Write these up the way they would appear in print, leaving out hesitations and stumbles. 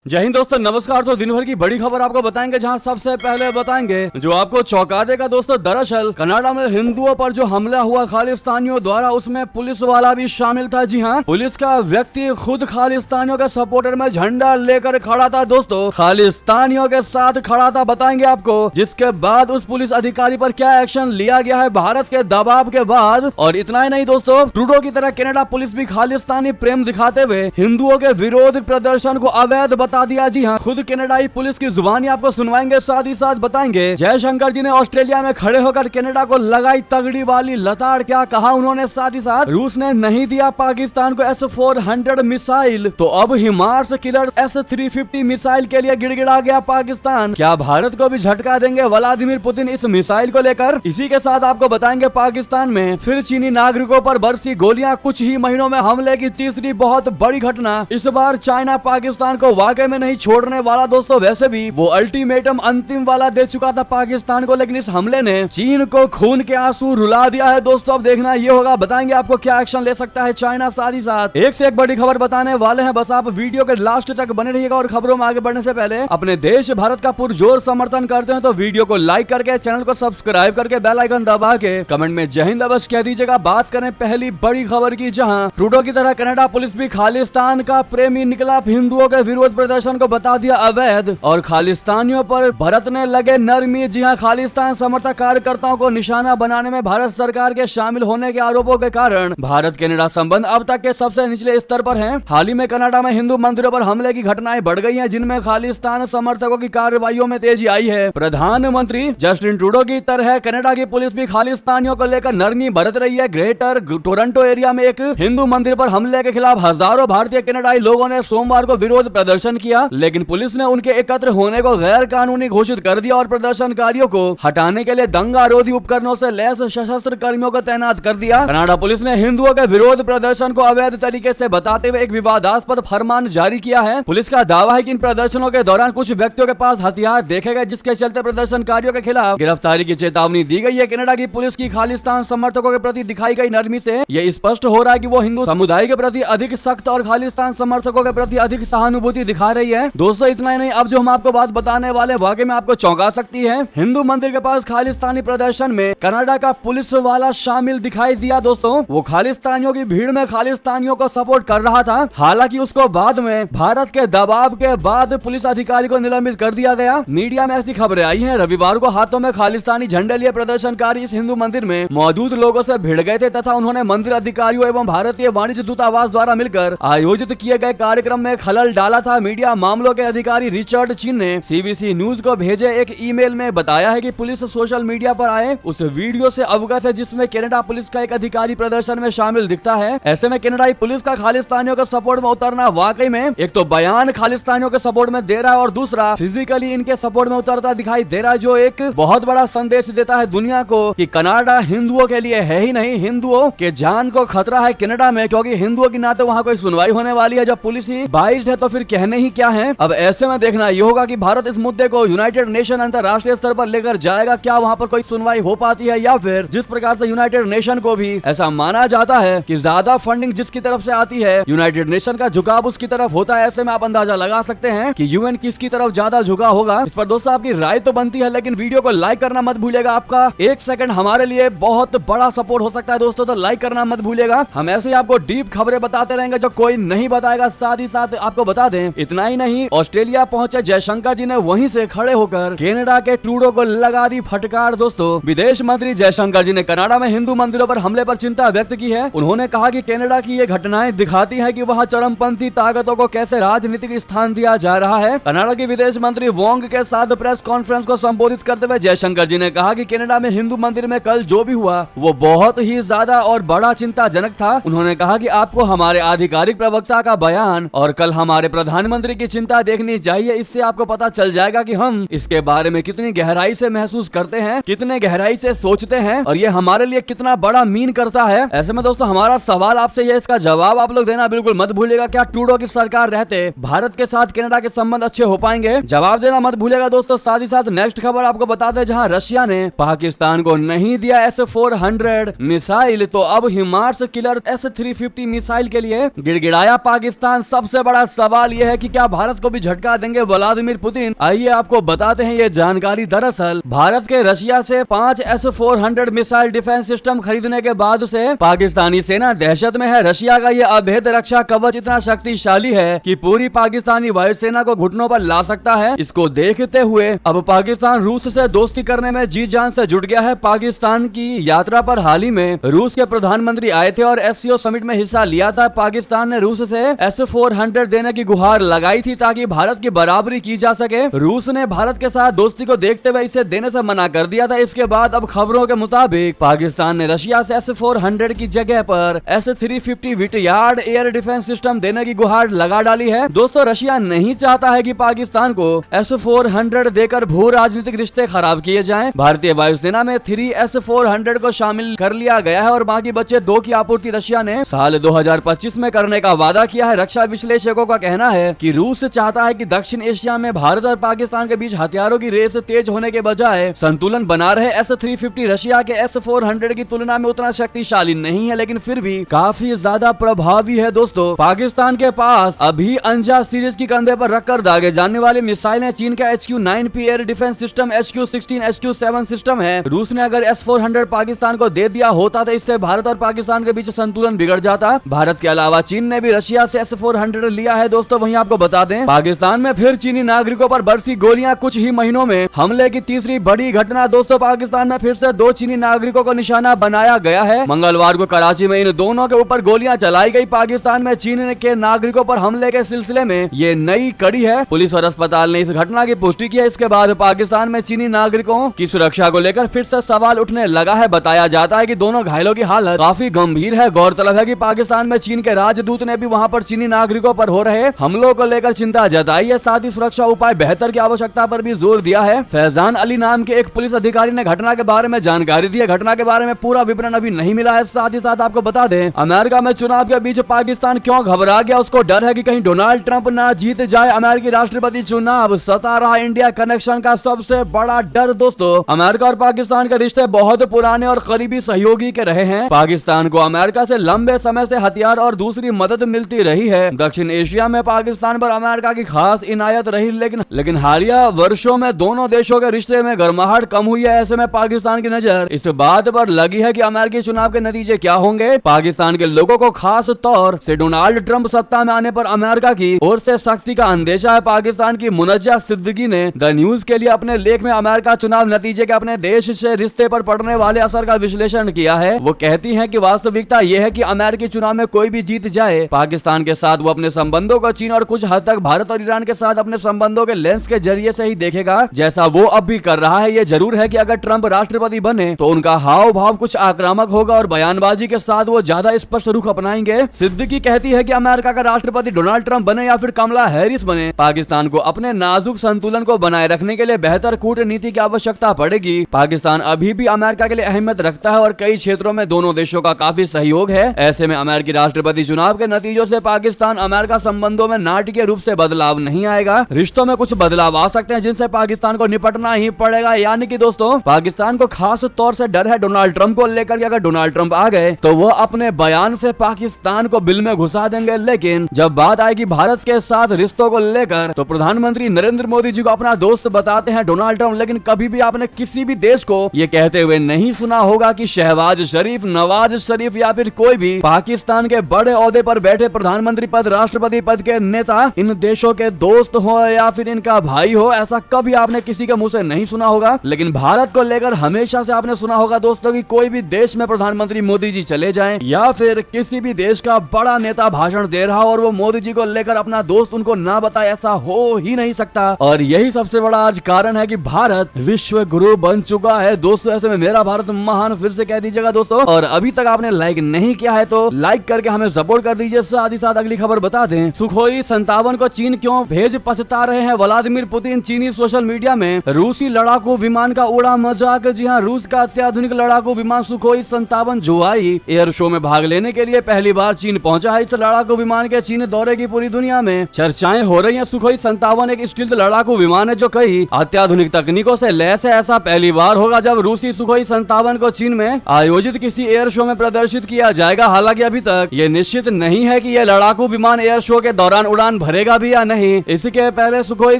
जय हिंद दोस्तों, नमस्कार। तो दिन भर की बड़ी खबर आपको बताएंगे, जहां सबसे पहले बताएंगे जो आपको चौंका देगा दोस्तों। दरअसल कनाडा में हिंदुओं पर जो हमला हुआ खालिस्तानियों द्वारा, उसमें पुलिस वाला भी शामिल था। जी हाँ, पुलिस का व्यक्ति खुद खालिस्तानियों के सपोर्टर में झंडा लेकर खड़ा था दोस्तों, खालिस्तानियों के साथ खड़ा था। बताएंगे आपको, जिसके बाद उस पुलिस अधिकारी पर क्या एक्शन लिया गया है भारत के दबाव के बाद। और इतना ही नहीं दोस्तों, ट्रूडो की तरह कनाडा पुलिस भी खालिस्तानी प्रेम दिखाते हुए हिंदुओं के विरोध प्रदर्शन को अवैध बता दिया। जी हाँ, खुद कनाडाई पुलिस की जुबानी आपको सुनवाएंगे। साथ ही साथ बताएंगे जयशंकर जी ने ऑस्ट्रेलिया में खड़े होकर कनाडा को लगाई तगड़ी वाली लताड़, क्या कहा उन्होंने। साथ ही साथ रूस ने नहीं दिया पाकिस्तान को S-400 मिसाइल, तो अब हिमार्स किलर S-350 मिसाइल के लिए गिड़गिड़ा गया पाकिस्तान। क्या भारत को भी झटका देंगे व्लादिमीर पुतिन इस मिसाइल को लेकर? इसी के साथ आपको बताएंगे पाकिस्तान में फिर चीनी नागरिकों पर बरसी गोलियां, कुछ ही महीनों में हमले की तीसरी बहुत बड़ी घटना। इस बार चाइना पाकिस्तान को वाकई में नहीं छोड़ने वाला दोस्तों। वैसे भी वो अल्टीमेटम अंतिम वाला दे चुका था पाकिस्तान को, लेकिन इस हमले ने चीन को खून के आंसू रुला दिया है दोस्तों। अब देखना ये होगा, बताएंगे आपको क्या एक्शन ले सकता है चाइना। साथ ही साथ एक से एक बड़ी खबर बताने वाले हैं, बस आप वीडियो के लास्ट तक बने रहिएगा। और खबरों में आगे बढ़ने से पहले अपने देश भारत का पुरजोर समर्थन करते हैं तो वीडियो को लाइक करके, चैनल को सब्सक्राइब करके, बेल आइकन दबा के कमेंट में जय हिंद अवश्य कह दीजिएगा। बात करें पहली बड़ी खबर की, जहां ट्रूडो की तरह कनाडा पुलिस भी खालिस्तान का प्रेमी निकला, हिंदुओं के विरोध प्रदर्शन को बता दिया अवैध और खालिस्तानियों पर बरतने लगे नरमी। जी हां, खालिस्तान समर्थक कार्यकर्ताओं को निशाना बनाने में भारत सरकार के शामिल होने के आरोपों के कारण भारत कनाडा संबंध अब तक के सबसे निचले स्तर पर हैं। हाल ही में कनाडा में हिंदू मंदिरों पर हमले की घटनाएं बढ़ गई हैं, जिनमें खालिस्तान समर्थकों की कार्रवाइयों में तेजी आई है। प्रधानमंत्री जस्टिन ट्रूडो की तरह कनाडा की पुलिस भी खालिस्तानियों को लेकर नरमी बरत रही है। ग्रेटर टोरंटो एरिया में एक हिंदू मंदिर पर हमले के खिलाफ हजारों भारतीय कनाडाई लोगों ने सोमवार को विरोध प्रदर्शन किया, लेकिन पुलिस ने उनके एकत्र होने को गैर कानूनी घोषित कर दिया और प्रदर्शनकारियों को हटाने के लिए दंगारोधी उपकरणों से लैस सशस्त्र कर्मियों को तैनात कर दिया। कनाडा पुलिस ने हिंदुओं के विरोध प्रदर्शन को अवैध तरीके से बताते हुए एक विवादास्पद फरमान जारी किया है। पुलिस का दावा है कि इन प्रदर्शनों के दौरान कुछ व्यक्तियों के पास हथियार देखे गए, जिसके चलते प्रदर्शनकारियों के खिलाफ गिरफ्तारी की चेतावनी दी गई है। कनाडा की पुलिस की खालिस्तान समर्थकों के प्रति दिखाई गई नरमी से यह स्पष्ट हो रहा है कि वो हिंदू समुदाय के प्रति अधिक सख्त और खालिस्तान समर्थकों के प्रति अधिक सहानुभूति दिखा रही है। दोस्तों इतना ही नहीं, अब जो हम आपको बात बताने वाले वाकई में आपको चौंका सकती है। हिंदू मंदिर के पास खालिस्तानी प्रदर्शन में कनाडा का पुलिस वाला शामिल दिखाई दिया दोस्तों। वो खालिस्तानियों की भीड़ में खालिस्तानियों को सपोर्ट कर रहा था, हालांकि उसको बाद में भारत के दबाव के बाद पुलिस अधिकारी को निलंबित कर दिया गया। मीडिया में ऐसी खबरें आई हैं, रविवार को हाथों में खालिस्तानी झंडे लिए प्रदर्शनकारी इस हिंदू मंदिर में मौजूद लोगों से भिड़ गए थे तथा उन्होंने मंदिर अधिकारियों एवं भारतीय वाणिज्य दूतावास द्वारा मिलकर आयोजित किए गए कार्यक्रम में खलल डाला था। मीडिया मामलों के अधिकारी रिचर्ड चिन ने CBC न्यूज को भेजे एक ईमेल में बताया है कि पुलिस सोशल मीडिया पर आए उस वीडियो से अवगत है जिसमें कनाडा पुलिस का एक अधिकारी प्रदर्शन में शामिल दिखता है। ऐसे में कनाडाई पुलिस का खालिस्तानियों के सपोर्ट में उतरना वाकई में एक तो बयान खालिस्तानियों के सपोर्ट में दे रहा है और दूसरा फिजिकली इनके सपोर्ट में उतरता दिखाई दे रहा है, जो एक बहुत बड़ा संदेश देता है दुनिया को कि कनाडा हिंदुओं के लिए है ही नहीं, हिंदुओं के जान को खतरा है कनाडा में, क्योंकि हिंदुओं की ना तो वहाँ कोई सुनवाई होने वाली है, जब पुलिस ही बाइज्ड है तो फिर कहने ही क्या है। अब ऐसे में देखना ये होगा कि भारत इस मुद्दे को यूनाइटेड नेशन अंतरराष्ट्रीय स्तर पर लेकर जाएगा। क्या वहाँ पर कोई सुनवाई हो पाती है, या फिर जिस प्रकार से यूनाइटेड नेशन को भी ऐसा माना जाता है कि ज्यादा फंडिंग जिसकी तरफ से आती है यूनाइटेड नेशन का झुकाव उसकी तरफ होता है। ऐसे में आप अंदाजा लगा सकते हैं कि UN किसकी तरफ ज्यादा झुका होगा। इस पर दोस्तों आपकी राय तो बनती है, लेकिन वीडियो को लाइक करना मत भूलिएगा। आपका एक सेकंड हमारे लिए बहुत बड़ा सपोर्ट हो सकता है दोस्तों, तो लाइक करना मत भूलिएगा। हम ऐसे ही आपको डीप खबरें बताते रहेंगे जो कोई नहीं बताएगा। साथ ही साथ आपको बता दें, इतना ही नहीं, ऑस्ट्रेलिया पहुंचे जयशंकर जी ने वहीं से खड़े होकर कनाडा के ट्रूडो को लगा दी फटकार दोस्तों। विदेश मंत्री जयशंकर जी ने कनाडा में हिंदू मंदिरों पर हमले पर चिंता व्यक्त की है। उन्होंने कहा कि कनाडा की ये घटनाएं दिखाती हैं कि वहां चरमपंथी ताकतों को कैसे राजनीतिक स्थान दिया जा रहा है। कनाडा के विदेश मंत्री वोंग के साथ प्रेस कॉन्फ्रेंस को संबोधित करते हुए जयशंकर जी ने कहा कि कनाडा में हिंदू मंदिर में कल जो भी हुआ वो बहुत ही ज्यादा और बड़ा चिंताजनक था। उन्होंने कहा कि आपको हमारे आधिकारिक प्रवक्ता का बयान और कल हमारे प्रधानमंत्री की चिंता देखनी चाहिए। इससे आपको पता चल जाएगा कि हम इसके बारे में कितनी गहराई से महसूस करते हैं, कितने गहराई से सोचते हैं और ये हमारे लिए कितना बड़ा मीन करता है। ऐसे में दोस्तों हमारा सवाल आपसे ये, इसका जवाब आप लोग देना बिल्कुल मत भूलिएगा। क्या ट्रूडो की सरकार रहते भारत के साथ कनाडा के संबंध अच्छे हो पाएंगे? जवाब देना मत भूलिएगा दोस्तों। साथ ही साथ नेक्स्ट खबर आपको बता दें, जहां रशिया ने पाकिस्तान को नहीं दिया S-400 मिसाइल, तो अब हिमार्स किलर S-350 मिसाइल के लिए गिड़गिड़ाया पाकिस्तान। सबसे बड़ा सवाल यह है कि क्या क्या भारत को भी झटका देंगे व्लादिमीर पुतिन? आइए आपको बताते हैं ये जानकारी। दरअसल भारत के रशिया से 5 S-400 मिसाइल डिफेंस सिस्टम खरीदने के बाद से पाकिस्तानी सेना दहशत में है। रशिया का ये अभेद रक्षा कवच इतना शक्तिशाली है कि पूरी पाकिस्तानी वायुसेना को घुटनों पर ला सकता है। इसको देखते हुए अब पाकिस्तान रूस से दोस्ती करने में जी जान से जुट गया है। पाकिस्तान की यात्रा पर हाल ही में रूस के प्रधानमंत्री आए थे और SCO समिट में हिस्सा लिया था। पाकिस्तान ने रूस से S-400 देने की गुहार लगाई थी ताकि भारत की बराबरी की जा सके। रूस ने भारत के साथ दोस्ती को देखते हुए इसे देने से मना कर दिया था। इसके बाद अब खबरों के मुताबिक पाकिस्तान ने रशिया से S-400 की जगह पर S-350 विटयार्ड एयर डिफेंस सिस्टम देने की गुहार लगा डाली है। दोस्तों, रशिया नहीं चाहता है कि पाकिस्तान को S-400 देकर भू राजनीतिक रिश्ते खराब किए जाएं। भारतीय वायुसेना में 3 S-400 को शामिल कर लिया गया है और बाकी बचे 2 की आपूर्ति रशिया ने साल 2025 में करने का वादा किया है। रक्षा विश्लेषकों का कहना है कि रूस चाहता है कि दक्षिण एशिया में भारत और पाकिस्तान के बीच हथियारों की रेस तेज होने के बजाय संतुलन बना रहे। S-350 रशिया के S-400 की तुलना में उतना शक्तिशाली नहीं है, लेकिन फिर भी काफी ज्यादा प्रभावी है। दोस्तों, पाकिस्तान के पास अभी अंजा सीरीज की कंधे पर रखकर दागे जाने वाली मिसाइलें चीन का HQ-9P air defence system, HQ-16, HQ-7 system है। रूस ने अगर S-400 पाकिस्तान को दे दिया होता तो इससे भारत और पाकिस्तान के बीच संतुलन बिगड़ जाता। भारत के अलावा चीन ने भी रशिया से S-400 लिया है। दोस्तों, वहीं आपको बता दें, पाकिस्तान में फिर चीनी नागरिकों पर बरसी गोलियां। कुछ ही महीनों में हमले की तीसरी बड़ी घटना। दोस्तों, पाकिस्तान में फिर से 2 चीनी नागरिकों को निशाना बनाया गया है। मंगलवार को कराची में इन दोनों के ऊपर गोलियां चलाई गई। पाकिस्तान में चीन के नागरिकों पर हमले के सिलसिले में ये नई कड़ी है। पुलिस और अस्पताल ने इस घटना की पुष्टि की है। इसके बाद पाकिस्तान में चीनी नागरिकों की सुरक्षा को लेकर फिर से सवाल उठने लगा है। बताया जाता है कि दोनों घायलों की हालत काफी गंभीर है। गौरतलब है कि पाकिस्तान में चीन के राजदूत ने भी वहां पर चीनी नागरिकों पर हो रहे हमलों को लेकर चिंता जताई है। साथ ही सुरक्षा उपाय बेहतर की आवश्यकता पर भी जोर दिया है। फैजान अली नाम के एक पुलिस अधिकारी ने घटना के बारे में जानकारी दी है। घटना के बारे में पूरा विवरण अभी नहीं मिला है। साथ ही साथ आपको बता दें, अमेरिका में चुनाव के बीच पाकिस्तान क्यों घबरा गया? उसको डर है कि कहीं डोनाल्ड ट्रंप ना जीत जाए। अमेरिकी राष्ट्रपति चुनाव सता रहा इंडिया कनेक्शन का सबसे बड़ा डर। दोस्तों, अमेरिका और पाकिस्तान के रिश्ते बहुत पुराने और करीबी सहयोगी के रहे हैं। पाकिस्तान को अमेरिका से लंबे समय से हथियार और दूसरी मदद मिलती रही है। दक्षिण एशिया में पाकिस्तान पर अमेरिका की खास इनायत रही, लेकिन हालिया वर्षों में दोनों देशों के रिश्ते में गर्माहट कम हुई है। ऐसे में पाकिस्तान की नजर इस बात पर लगी है कि अमेरिकी चुनाव के नतीजे क्या होंगे। पाकिस्तान के लोगों को खास तौर से डोनाल्ड ट्रंप सत्ता में आने पर अमेरिका की ओर से सख्ती का अंदेशा है। पाकिस्तान की मुनज्जा सिद्दीकी ने द न्यूज के लिए अपने लेख में अमेरिका चुनाव नतीजे के अपने देश से रिश्ते पर पड़ने वाले असर का विश्लेषण किया है। वो कहती हैं कि वास्तविकता यह है कि अमेरिकी चुनाव में कोई भी जीत जाए, पाकिस्तान के साथ वो अपने संबंधों को चीन और कुछ हद तक भारत और ईरान के साथ अपने संबंधों के लेंस के जरिए से ही देखेगा, जैसा वो अब भी कर रहा है। ये जरूर है कि अगर ट्रंप राष्ट्रपति बने तो उनका हाव भाव कुछ आक्रामक होगा और बयानबाजी के साथ वो ज्यादा स्पष्ट रुख अपनाएंगे। सिद्दीकी कहती है कि अमेरिका का राष्ट्रपति डोनाल्ड ट्रंप बने या फिर कमला हैरिस बने, पाकिस्तान को अपने नाजुक संतुलन को बनाए रखने के लिए बेहतर कूटनीति की आवश्यकता पड़ेगी। पाकिस्तान अभी भी अमेरिका के लिए अहमियत रखता है और कई क्षेत्रों में दोनों देशों का काफी सहयोग है। ऐसे में अमेरिकी राष्ट्रपति चुनाव के नतीजों से पाकिस्तान अमेरिका संबंधों में नाटकीय रूप से बदलाव नहीं आएगा। रिश्तों में कुछ बदलाव आ सकते हैं जिनसे पाकिस्तान को निपटना ही पड़ेगा। यानी कि दोस्तों, पाकिस्तान को खास तौर से डर है डोनाल्ड ट्रंप को लेकर कि अगर डोनाल्ड ट्रंप आ गए तो वो अपने बयान से पाकिस्तान को बिल में घुसा देंगे। लेकिन जब बात आएगी भारत के साथ रिश्तों को लेकर तो प्रधानमंत्री नरेंद्र मोदी जी को अपना दोस्त बताते हैं डोनाल्ड ट्रंप। लेकिन कभी भी आपने किसी भी देश को ये कहते हुए नहीं सुना होगा कि शहबाज शरीफ, नवाज शरीफ या फिर कोई भी पाकिस्तान के बड़े ओहदे पर बैठे प्रधानमंत्री पद, राष्ट्रपति पद के नेता इन देशों के दोस्त हो या फिर इनका भाई हो। ऐसा कभी आपने किसी के मुंह से नहीं सुना होगा। लेकिन भारत को लेकर हमेशा से आपने सुना होगा दोस्तों कि कोई भी देश में प्रधानमंत्री मोदी जी चले जाएं या फिर किसी भी देश का बड़ा नेता भाषण दे रहा हो और वो मोदी जी को लेकर अपना दोस्त उनको ना बताए, ऐसा हो ही नहीं सकता। और यही सबसे बड़ा आज कारण है कि भारत विश्व गुरु बन चुका है। दोस्तों, ऐसे में मेरा भारत महान फिर से कह दीजिएगा दोस्तों। और अभी तक आपने लाइक नहीं किया है तो लाइक करके हमें सपोर्ट कर दीजिए। साथ ही साथ अगली खबर बता दें, सुखोई 57 को चीन क्यों भेज पछता रहे हैं व्लादिमीर पुतिन? चीनी सोशल मीडिया में रूसी लड़ाकू विमान का उड़ा मजाक। जी हाँ, रूस का अत्याधुनिक लड़ाकू विमान सुखोई 57 जुलाई एयर शो में भाग लेने के लिए पहली बार चीन पहुंचा है। इस लड़ाकू विमान के चीन दौरे की पूरी दुनिया में चर्चाएं हो रही हैं। सुखोई 57 एक स्टील्थ लड़ाकू विमान है जो कई अत्याधुनिक तकनीकों से लैस है। ऐसा पहली बार होगा जब रूसी सुखोई 57 को चीन में आयोजित किसी एयर शो में प्रदर्शित किया जाएगा। हालांकि अभी तक ये निश्चित नहीं है कि यह लड़ाकू विमान एयर शो के दौरान उड़ान भरेगा भी या नहीं। इसके पहले सुखोई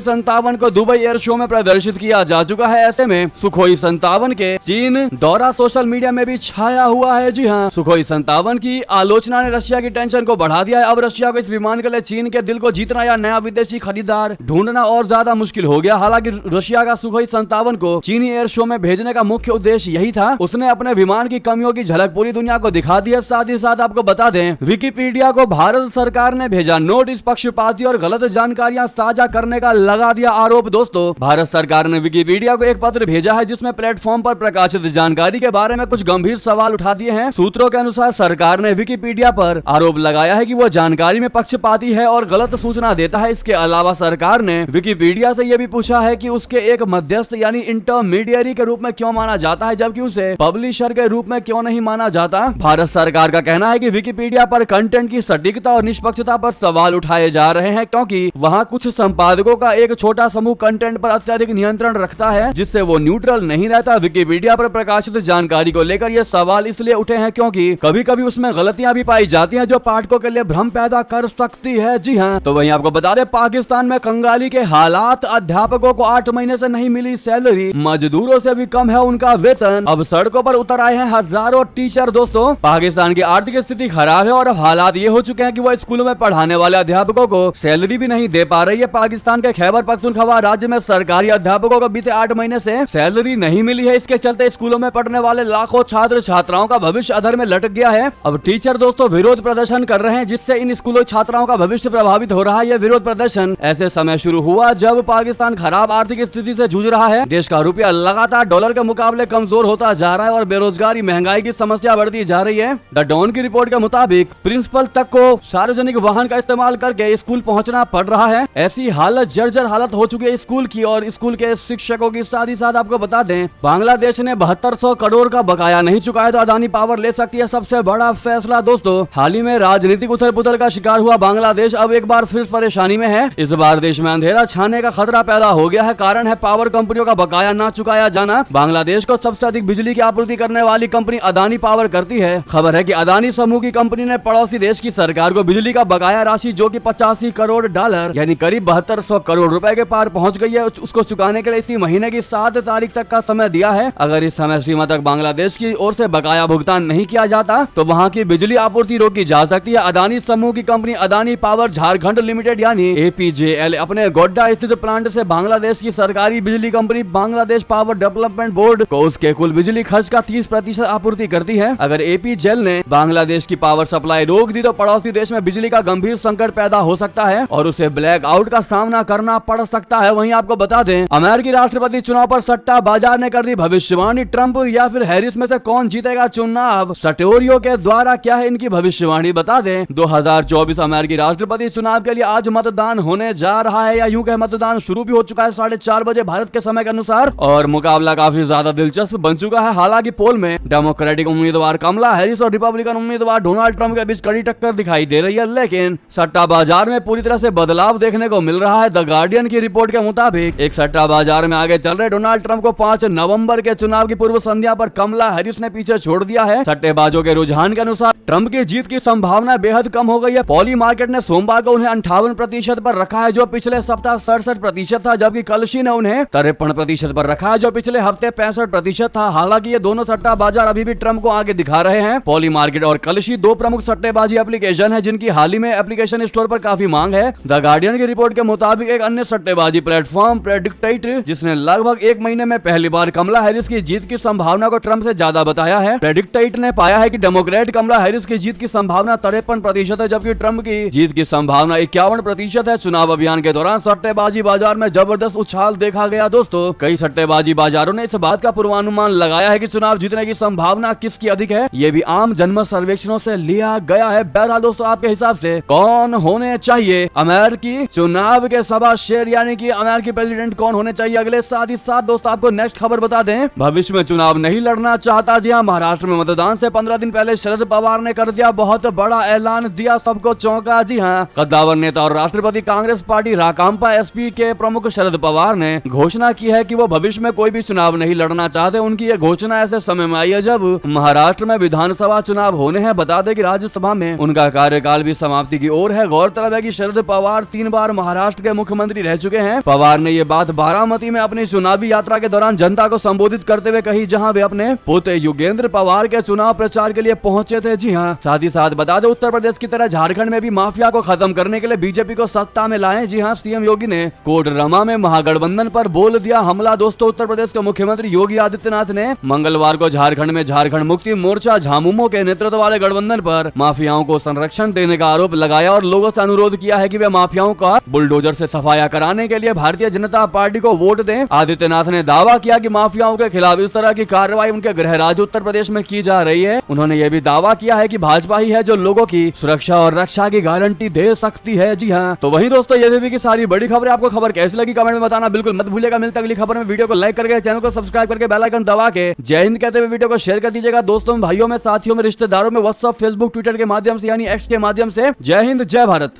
57 को दुबई एयर शो में प्रदर्शित किया जा चुका है। ऐसे में सुखोई 57 के चीन दौरा सोशल मीडिया में भी छाया हुआ है। जी हाँ, सुखोई 57 की आलोचना ने रशिया की टेंशन को बढ़ा दिया है। अब रशिया को इस विमान के लिए चीन के दिल को जीतना या नया विदेशी खरीदार ढूंढना और ज्यादा मुश्किल हो गया। हालांकि रशिया का सुखोई 57 को चीनी एयर शो में भेजने का मुख्य उद्देश्य यही था। उसने अपने विमान की कमियों की झलक पूरी दुनिया को दिखा दी है। साथ ही साथ आपको बता दें, विकिपीडिया को भारत सरकार ने भेजा नोटिस पक्षपाती और गलत जानकारियां साझा करने का लगा दिया आरोप। दोस्तों, भारत सरकार ने विकिपीडिया को एक पत्र भेजा है जिसमें प्लेटफॉर्म पर प्रकाशित जानकारी के बारे में कुछ गंभीर सवाल उठा दिए हैं। सूत्रों के अनुसार सरकार ने विकिपीडिया पर आरोप लगाया है कि वो जानकारी में पक्षपाती है और गलत सूचना देता है। इसके अलावा सरकार ने विकिपीडिया से यह भी पूछा है कि उसके एक मध्यस्थ यानी इंटरमीडियरी के रूप में क्यों माना जाता है, जबकि उसे पब्लिशर के रूप में क्यों नहीं माना जाता। भारत सरकार का कहना है कि विकिपीडिया पर कंटेंट की सटीकता और निष्पक्षता पर सवाल उठाए जा रहे हैं, क्योंकि वहां कुछ संपादकों का एक छोटा समूह कंटेंट पर अत्यधिक नियंत्रण रखता है, जिससे वो न्यूट्रल नहीं रहता। विकिपीडिया पर प्रकाशित जानकारी को लेकर ये सवाल इसलिए उठे हैं क्योंकि कभी कभी उसमें गलतियां भी पाई जाती हैं जो पाठकों के लिए भ्रम पैदा कर सकती है। जी हाँ, तो वहीं आपको बता दें, पाकिस्तान में कंगाली के हालात, अध्यापकों को 8 महीने से नहीं मिली सैलरी, मजदूरों से भी कम है उनका वेतन, अब सड़कों पर उतर आए हैं हजारों टीचर। दोस्तों, पाकिस्तान की आर्थिक स्थिति खराब है और अब हालात ये हो चुके हैं कि वो स्कूलों में पढ़ाने वाले अध्यापकों को सैलरी भी नहीं दे पा रही है। पाकिस्तान के खैबर पख्तूनख्वा राज्य में सरकारी अध्यापकों को बीते 8 महीने से सैलरी नहीं मिली है। इसके चलते स्कूलों में पढ़ने वाले लाखों छात्र छात्राओं का भविष्य अधर में लटक गया है। अब टीचर दोस्तों विरोध प्रदर्शन कर रहे हैं, जिससे इन स्कूलों छात्राओं का भविष्य प्रभावित हो रहा है। यह विरोध प्रदर्शन ऐसे समय शुरू हुआ जब पाकिस्तान खराब आर्थिक स्थिति से जूझ रहा है। देश का रुपया लगातार डॉलर के मुकाबले कमजोर होता जा रहा है और बेरोजगारी, महंगाई की समस्या बढ़ती जा रही है। द डॉन की रिपोर्ट के मुताबिक प्रिंसिपल तक को सार्वजनिक वाहन का इस्तेमाल करके स्कूल पहुंचना पड़ रहा है। ऐसी हालत, जर्जर हालत हो चुकी है स्कूल की और स्कूल के शिक्षकों की। साथ ही साथ आपको बता दें, बांग्लादेश ने 7200 करोड़ का बकाया नहीं चुकाया तो अदानी पावर ले सकती है सबसे बड़ा फैसला। दोस्तों, हाल ही में राजनीतिक उथल पुथल का शिकार हुआ बांग्लादेश अब एक बार फिर परेशानी में है। इस बार देश में अंधेरा छाने का खतरा पैदा हो गया है। कारण है पावर कंपनियों का बकाया न चुकाया जाना। बांग्लादेश को सबसे अधिक बिजली की आपूर्ति करने वाली कंपनी अदानी पावर करती है। खबर है कि अदानी समूह की कंपनी ने पड़ोसी देश की सरकार को बिजली का बकाया राशि, जो कि 85 करोड़ डॉलर यानी करीब 7200 करोड़ रुपए के पार पहुंच गई है, उसको चुकाने के लिए इसी महीने की 7 तारीख तक का समय दिया है। अगर इस समय सीमा तक बांग्लादेश की ओर से बकाया भुगतान नहीं किया जाता तो वहां की बिजली आपूर्ति रोकी जा सकती है। अदानी समूह की company Adani power Jharkhand limited यानी APJL अपने गोड्डा स्थित प्लांट से बांग्लादेश की सरकारी बिजली company Bangladesh power development board को उसके कुल बिजली खर्च का 30% आपूर्ति करती है। अगर APJL ने बांग्लादेश की पावर सप्लाई रोक दी तो पड़ोसी देश में बिजली का गंभीर संकट पैदा हो सकता है और उसे ब्लैक आउट का सामना करना पड़ सकता है। वहीं आपको बता दें, अमेरिकी राष्ट्रपति चुनाव पर सट्टा बाजार ने कर दी भविष्यवाणी। ट्रंप या फिर हैरिस में से कौन जीतेगा चुनाव? सटोरियो के द्वारा क्या है इनकी भविष्यवाणी, बता दें। 2024 अमेरिकी राष्ट्रपति चुनाव के लिए आज मतदान होने जा रहा है, या यूं कहे मतदान शुरू भी हो चुका है 4:30 बजे भारत के समय के अनुसार, और मुकाबला काफी ज्यादा दिलचस्प बन चुका है। हालांकि पोल में डेमोक्रेटिक उम्मीदवार कमला हैरिस और रिपब्लिकन उम्मीदवार डोनाल्ड ट्रंप के बीच कड़ी टक्कर दिखाई दे रही है, लेकिन सट्टा बाजार में पूरी तरह से बदलाव देखने को मिल रहा है। द गार्डियन की रिपोर्ट के मुताबिक एक सट्टा बाजार में आगे चल रहे डोनाल्ड ट्रंप को 5 नवंबर के चुनाव की पूर्व संध्या पर कमला हैरिस ने पीछे छोड़ दिया है। सट्टेबाजों के रुझान के अनुसार ट्रंप की जीत की संभावना बेहद कम हो गई है। पॉली मार्केट ने सोमवार को उन्हें 58% पर रखा है, जो पिछले सप्ताह 67% था, जबकि कलशी ने उन्हें 53% पर रखा है, जो पिछले हफ्ते 65% था। हालांकि ये दोनों सट्टा बाजार अभी भी ट्रंप को आगे दिखा रहे हैं। पॉली मार्केट और कलशी 2 प्रमुख सट्टेबाजी एप्लीकेशन है जिनकी हाल ही में एप्लीकेशन स्टोर पर काफी मांग है। द गार्डियन की रिपोर्ट के मुताबिक एक अन्य सट्टेबाजी प्लेटफॉर्म प्रेडिक्टेट, जिसने लगभग 1 महीने में पहली बार कमला हैरिस की जीत की संभावना को ट्रंप से ज्यादा बताया है। प्रेडिक्टेट ने पाया है कि डेमोक्रेट कमला हैरिस की जीत की संभावना 53% है, जबकि ट्रंप की जीत की संभावना 51% है। चुनाव अभियान के दौरान सट्टेबाजी बाजार में जबरदस्त उछाल देखा गया। दोस्तों, कई सट्टेबाजी बाजारों ने इस बात का पूर्वानुमान लगाया है कि चुनाव जीतने की संभावना किसकी अधिक है। ये भी आम जनमत सर्वेक्षणों से लिया गया है। बहरहाल दोस्तों, आपके हिसाब से कौन होने चाहिए अमेरिकी चुनाव के सभा शेर, यानी कि अमेरिकी प्रेसिडेंट कौन होने चाहिए अगले? साथ ही साथ दोस्तों, आपको नेक्स्ट खबर बता दें, भविष्य में चुनाव नहीं लड़ना चाहता। जी हाँ, महाराष्ट्र में मतदान से 15 दिन पहले शरद पवार ने कर दिया बहुत बड़ा ऐलान, दिया सबको चौंका। जी हाँ, कद्दावर नेता और राष्ट्रपति कांग्रेस पार्टी राकांपा SP के प्रमुख शरद पवार ने घोषणा की है कि वो भविष्य में कोई भी चुनाव नहीं लड़ना चाहते। उनकी ये घोषणा ऐसे समय में आई है जब महाराष्ट्र में विधानसभा चुनाव होने हैं। बता दें कि राज्यसभा में उनका कार्यकाल भी समाप्ति की ओर है। गौरतलब है कि कि शरद पवार 3 बार महाराष्ट्र के मुख्यमंत्री रह चुके हैं। पवार ने ये बात बारामती में अपनी चुनावी यात्रा के दौरान जनता को संबोधित करते हुए कही, जहां वे अपने पुत्र युगेंद्र पवार के चुनाव प्रचार के लिए पहुंचे थे। जी हां, साथ ही साथ बता दें उत्तर प्रदेश की तरह झारखंड में भी माफिया को खत्म करने के लिए बीजेपी को सत्ता में लाए। जी हां, सीएम योगी ने कोडरमा में महागठबंधन पर बोल दिया हमला। दोस्तों, उत्तर प्रदेश के मुख्यमंत्री योगी आदित्यनाथ ने मंगलवार को झारखंड में झारखंड मुक्ति मोर्चा झामुमो के नेतृत्व वाले गठबंधन पर माफियाओं को संरक्षण देने का आरोप लगाया और लोगों से अनुरोध किया है कि वे माफियाओं का बुलडोजर से सफाया कराने के लिए भारतीय जनता पार्टी को वोट दें। आदित्यनाथ ने दावा किया कि माफियाओं के खिलाफ इस तरह की कार्रवाई उनके गृह राज्य उत्तर प्रदेश में की जा रही है। उन्होंने ये भी दावा किया है कि भाजपा ही है जो लोगों की सुरक्षा और रक्षा की गारंटी दे सकती है। जी हाँ, तो वहीं दोस्तों ये भी की सारी बड़ी खबरें, आपको खबर कैसी लगी कमेंट में बताना बिल्कुल मत भूलिएगा। मिलता अगली खबर में, वीडियो को लाइक करके चैनल को सब्सक्राइब करके बेल आइकन दबा के जय हिंद कहते हुए वीडियो को शेयर कर दीजिएगा दोस्तों में, भाइयों में, साथियों में, रिश्तेदारों में, व्हाट्सएप, फेसबुक, ट्विटर के माध्यम से यानी एक्स के माध्यम से। जय हिंद, जय भारत।